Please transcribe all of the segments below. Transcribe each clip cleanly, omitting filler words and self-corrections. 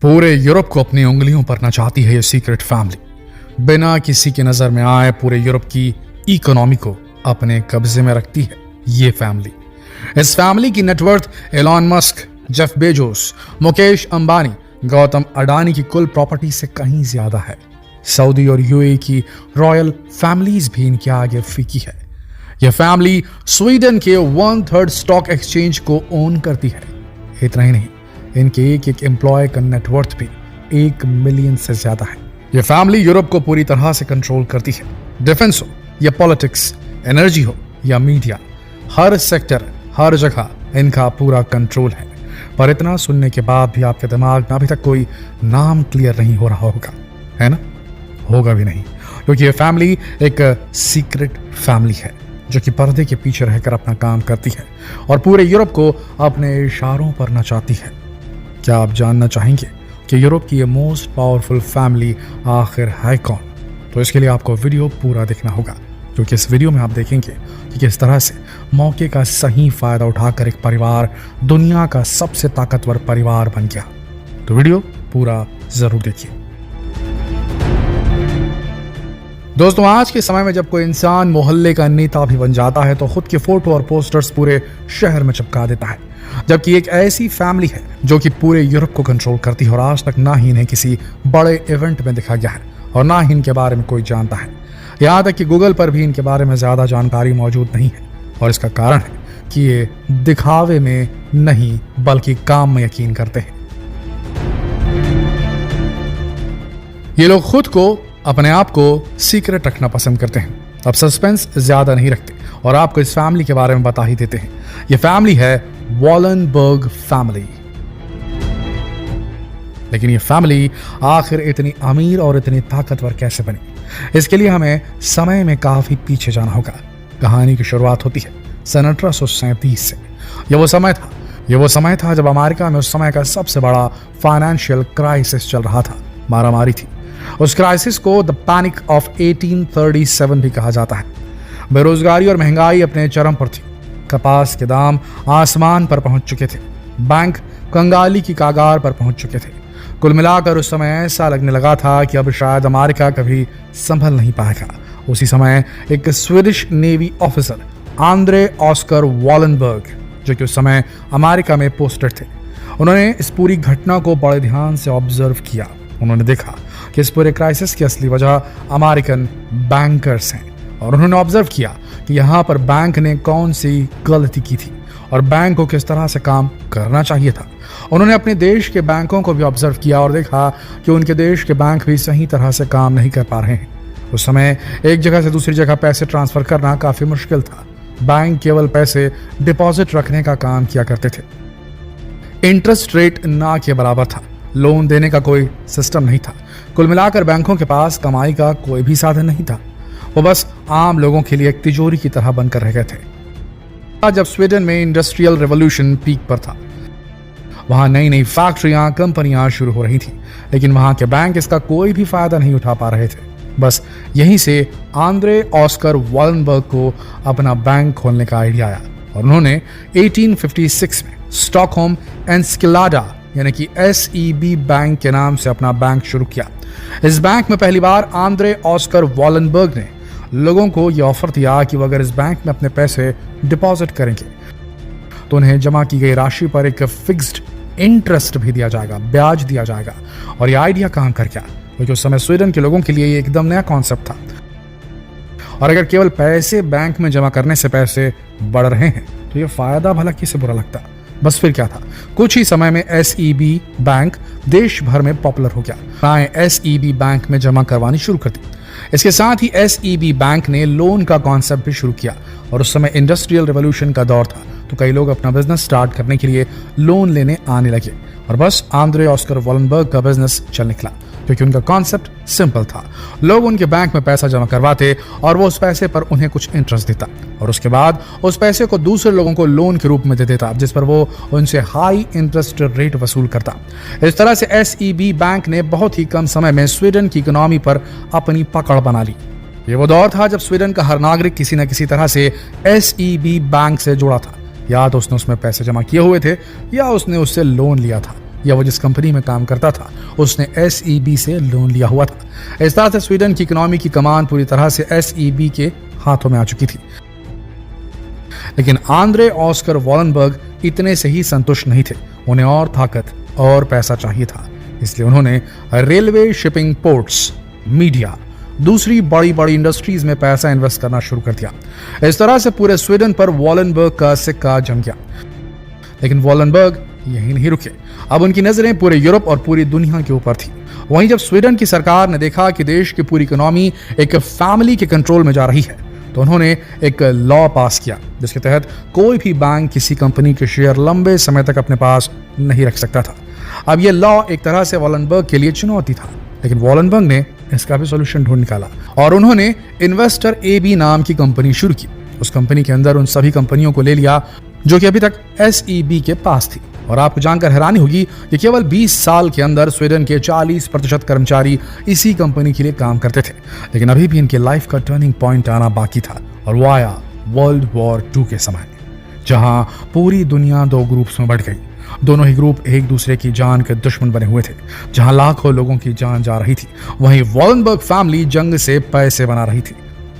पूरे यूरोप को अपनी उंगलियों पर नचाती है ये सीक्रेट फैमिली। बिना किसी की नजर में आए पूरे यूरोप की इकोनॉमी को अपने कब्जे में रखती है ये फैमिली। इस फैमिली की net worth Elon Musk, Jeff Bezos, Mukesh Ambani, Gautam Adani की कुल प्रॉपर्टी से कहीं ज्यादा है। सऊदी और यूएई की रॉयल फैमिलीज भी इनके आगे फीकी है। यह फैमिली स्वीडन के 1/3 स्टॉक एक्सचेंज को ओन करती है। इतना ही नहीं, इनके एक एम्प्लॉय का नेटवर्थ भी 1 मिलियन से ज्यादा है। यह फैमिली यूरोप को पूरी तरह से कंट्रोल करती है। डिफेंस हो या पॉलिटिक्स, एनर्जी हो या मीडिया, हर सेक्टर, हर जगह इनका पूरा कंट्रोल है। पर इतना सुनने के बाद भी आपके दिमाग में अभी तक कोई नाम क्लियर नहीं हो रहा होगा, है ना? होगा भी नहीं, क्योंकि ये फैमिली एक सीक्रेट फैमिली है जो कि पर्दे के पीछे रहकर अपना काम करती है और पूरे यूरोप को अपने इशारों पर नचाती है। क्या आप जानना चाहेंगे कि यूरोप की ये मोस्ट पावरफुल फैमिली आखिर है कौन? तो इसके लिए आपको वीडियो पूरा देखना होगा, क्योंकि इस वीडियो में आप देखेंगे कि किस तरह से मौके का सही फायदा उठाकर एक परिवार दुनिया का सबसे ताकतवर परिवार बन गया। तो वीडियो पूरा जरूर देखिए। दोस्तों, आज के समय में जब कोई इंसान मोहल्ले का नेता भी बन जाता है तो खुद के फोटो और पोस्टर्स पूरे शहर में चिपका देता है, जबकि एक ऐसी फैमिली है जो कि पूरे यूरोप को कंट्रोल करती है और आज तक ना ही इन्हें किसी बड़े इवेंट में दिखा गया है और ना ही इनके बारे में कोई जानता है। यहाँ तक कि गूगल पर भी इनके बारे में ज्यादा जानकारी मौजूद नहीं है और इसका कारण है कि ये दिखावे में नहीं बल्कि काम में यकीन करते हैं। ये लोग खुद को, अपने आप को सीक्रेट रखना पसंद करते हैं। अब सस्पेंस ज्यादा नहीं रखते और आपको इस फैमिली के बारे में बता ही देते हैं। यह फैमिली है वॉलनबर्ग फैमिली। लेकिन यह फैमिली आखिर इतनी अमीर और इतनी ताकतवर कैसे बनी? इसके लिए हमें समय में काफी पीछे जाना होगा। कहानी की शुरुआत होती है सन 1837 से। यह वो समय था जब अमेरिका में उस समय का सबसे बड़ा फाइनेंशियल क्राइसिस चल रहा था। मारामारी थी। उस क्राइसिस को द पैनिक ऑफ 1837 भी कहा जाता है। बेरोजगारी और महंगाई अपने चरम पर थी। कपास के दाम आसमान पर पहुंच चुके थे। बैंक कंगाली की कागार पर पहुंच चुके थे। कुल मिलाकर उस समय ऐसा लगने लगा था कि अब शायद अमेरिका कभी संभल नहीं पाएगा। उसी समय एक Swedish navy officer Andre Oscar Wallenberg, जो कि उस समय अमेरिका में पोस्टेड थे, उन्होंने इस पूरी घटना को बड़े ध्यान से ऑब्जर्व किया। उन्होंने देखा कि इस पूरे क्राइसिस की असली वजह अमेरिकन बैंकर्स हैं और उन्होंने ऑब्जर्व किया कि यहाँ पर बैंक ने कौन सी गलती की थी और बैंक को किस तरह से काम करना चाहिए था। उन्होंने अपने देश के बैंकों को भी ऑब्जर्व किया और देखा कि उनके देश के बैंक भी सही तरह से काम नहीं कर पा रहे हैं। उस समय एक जगह से दूसरी जगह पैसे ट्रांसफर करना काफी मुश्किल था। बैंक केवल पैसे डिपॉजिट रखने का काम किया करते थे। इंटरेस्ट रेट ना के बराबर था। लोन देने का कोई सिस्टम नहीं था। कुल मिलाकर बैंकों के पास कमाई का कोई भी साधन नहीं था। वो बस आम लोगों के लिए एक तिजोरी की तरह बनकर रह गए थे। जब स्वीडन में इंडस्ट्रियल रेवोल्यूशन पीक पर था, वहां नई नई फैक्ट्रियां, कंपनियां शुरू हो रही थी, लेकिन वहां के बैंक इसका कोई भी फायदा नहीं उठा पा रहे थे। बस यहीं से आंद्रे ऑस्कर वॉलनबर्ग को अपना बैंक खोलने का आइडिया आया और उन्होंने 1856 में स्टॉकहोम एनस्किलाडा यानी कि SEB बैंक के नाम से अपना बैंक शुरू किया। इस बैंक में पहली बार आंद्रे ऑस्कर वॉलनबर्ग ने लोगों को यह ऑफर दिया कि वो अगर इस बैंक में अपने पैसे डिपॉजिट करेंगे तो उन्हें जमा की गई राशि पर एक फिक्स्ड इंटरेस्ट भी दिया जाएगा, ब्याज दिया जाएगा। और यह आइडिया काम कर गया, क्योंकि उस समय स्वीडन के लोगों के लिए ये एकदम नया कॉन्सेप्ट था। और अगर केवल पैसे बैंक में जमा करने से पैसे बढ़ रहे हैं तो यह फायदा भला किसे बुरा लगता? बस फिर क्या था, कुछ ही समय में SEB बैंक देश भर में पॉपुलर हो गया। SEB बैंक में जमा करवानी शुरू कर दी। इसके साथ ही SEB बैंक ने लोन का कॉन्सेप्ट भी शुरू किया और उस समय इंडस्ट्रियल रेवोल्यूशन का दौर था, तो कई लोग अपना बिजनेस स्टार्ट करने के लिए लोन लेने आने लगे और बस आंद्रे ऑस्कर वॉलनबर्ग का बिजनेस चल निकला, क्योंकि उनका कॉन्सेप्ट सिंपल था। लोग उनके बैंक में पैसा जमा करवाते और वो उस पैसे पर उन्हें कुछ इंटरेस्ट देता और उसके बाद उस पैसे को दूसरे लोगों को लोन के रूप में दे देता, जिस पर वो उनसे हाई इंटरेस्ट रेट वसूल करता। इस तरह से SEB बैंक ने बहुत ही कम समय में स्वीडन की इकोनॉमी पर अपनी पकड़ बना ली। ये वो दौर था जब स्वीडन का हर नागरिक किसी न किसी तरह से SEB बैंक से जुड़ा था। या तो उसने उसमें पैसे जमा किए हुए थे या उसने उससे लोन लिया था। या वो जिस कंपनी में काम करता था उसने SEB से लोन लिया हुआ था। इस तरह से स्वीडन की इकोनॉमी की कमान पूरी तरह से SEB के हाथों में आ चुकी थी। लेकिन आंद्रे ऑस्कर वॉलनबर्ग इतने से ही संतुष्ट नहीं थे, उन्हें और ताकत और पैसा चाहिए था। इसलिए उन्होंने रेलवे, शिपिंग, पोर्ट्स, मीडिया, दूसरी बड़ी बड़ी इंडस्ट्रीज में पैसा इन्वेस्ट करना शुरू कर दिया। इस तरह से पूरे स्वीडन पर वॉलनबर्ग का सिक्का जम गया। लेकिन वॉलनबर्ग यहीं नहीं रुके, अब उनकी नजरें पूरे यूरोप और पूरी दुनिया के ऊपर थी। वहीं जब स्वीडन की सरकार ने देखा कि देश की पूरी इकोनॉमी एक फैमिली के कंट्रोल में जा रही है, तो उन्होंने एक लॉ पास किया जिसके तहत कोई भी बैंक किसी कंपनी के शेयर लंबे समय तक अपने पास नहीं रख सकता था। अब यह लॉ एक तरह से वॉलनबर्ग के लिए चुनौती था, लेकिन वॉलनबर्ग ने इसका भी सॉल्यूशन ढूंढ निकाला और उन्होंने इन्वेस्टर AB नाम की कंपनी शुरू की। उस कंपनी के अंदर उन सभी कंपनियों को ले लिया जो कि अभी तक SEB के पास थी। और आपको जानकर हैरानी होगी कि केवल 20 साल के अंदर स्वीडन के 40% कर्मचारी इसी कंपनी के लिए काम करते थे। लेकिन अभी भी इनके लाइफ का टर्निंग पॉइंट आना बाकी था, और वो आया वर्ल्ड वॉर 2 के समय, जहां पूरी दुनिया 2 ग्रुप्स में बढ़ गई। दोनों ही ग्रुप एक दूसरे की जान के दुश्मन बने हुए थे। जहां लाखों लोगों की जान जा रही थी, वहीं वॉलनबर्ग फैमिली जंग से पैसे बना रही थी।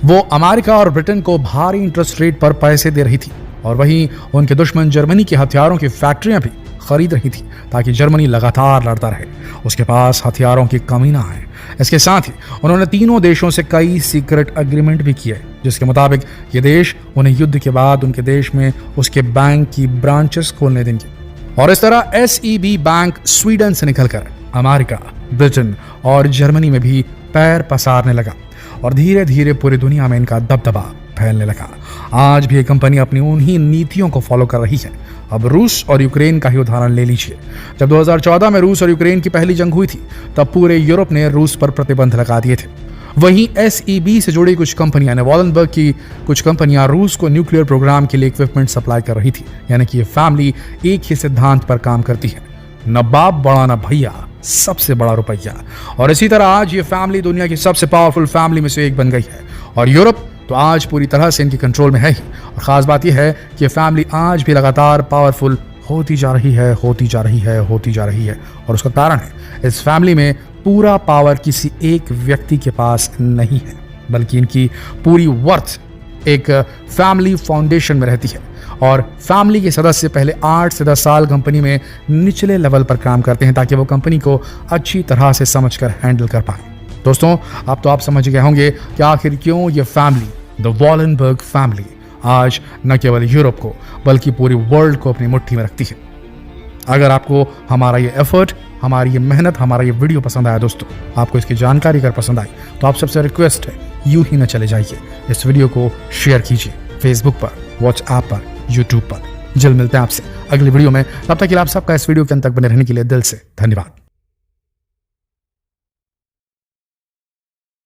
वो अमेरिका और ब्रिटेन को भारी इंटरेस्ट रेट पर पैसे दे रही थी, और वहीं उनके दुश्मन जर्मनी के हथियारों की फैक्ट्रियां भी खरीद रही थी ताकि जर्मनी लगातार लड़ता रहे, उसके पास हथियारों की कमी ना आए। इसके साथ ही उन्होंने तीनों देशों से कई सीक्रेट एग्रीमेंट भी किए, जिसके मुताबिक ये देश उन्हें युद्ध के बाद उनके देश में उसके बैंक की ब्रांचेस खोलने देंगे। और इस तरह SEB बैंक स्वीडन से निकलकर अमेरिका, ब्रिटेन और जर्मनी में भी पैर पसारने लगा, और धीरे धीरे पूरी दुनिया में इनका दबदबा फैलने लगा। आज भी ये कंपनी अपनी उन्हीं नीतियों को फॉलो कर रही है। अब रूस और यूक्रेन का ही उदाहरण ले लीजिए। जब 2014 में रूस और यूक्रेन की पहली जंग हुई थी, तब पूरे यूरोप ने रूस पर प्रतिबंध लगा दिए थे। वहीं SEB से जुड़ी कुछ कंपनियां, वॉलनबर्ग की कुछ कंपनियां रूस को न्यूक्लियर प्रोग्राम के लिए इक्विपमेंट सप्लाई कर रही थी। यानी कि ये फैमिली एक ही सिद्धांत पर काम करती है, न बाप बड़ा न भैया, सबसे बड़ा रुपया। और इसी तरह आज ये फैमिली दुनिया की सबसे पावरफुल फैमिली में से एक बन गई है, और यूरोप तो आज पूरी तरह से इनके कंट्रोल में है ही। और खास बात यह है कि ये फैमिली आज भी लगातार पावरफुल होती जा रही है, होती जा रही है, होती जा रही है। और उसका कारण है, इस फैमिली में पूरा पावर किसी एक व्यक्ति के पास नहीं है, बल्कि इनकी पूरी वर्थ एक फैमिली फाउंडेशन में रहती है। और फैमिली के सदस्य पहले 8 से 10 साल कंपनी में निचले लेवल पर काम करते हैं, ताकि वो कंपनी को अच्छी तरह से समझकर हैंडल कर पाए। दोस्तों, अब तो आप समझ गए होंगे कि आखिर क्यों ये फैमिली, द वॉलनबर्ग फैमिली, आज न केवल यूरोप को बल्कि पूरी वर्ल्ड को अपनी मुट्ठी में रखती है। अगर आपको हमारा ये एफर्ट, हमारी ये मेहनत, हमारा ये वीडियो पसंद आया दोस्तों, आपको इसकी जानकारी अगर पसंद आई, तो आप सबसे रिक्वेस्ट है, यूं ही न चले जाइए, इस वीडियो को शेयर कीजिए फेसबुक पर, व्हाट्सएप पर, यूट्यूब पर। जल्द मिलते हैं आपसे अगली वीडियो में। तब तक के लिए आप सबका इस वीडियो के अंत तक बने रहने के लिए दिल से धन्यवाद।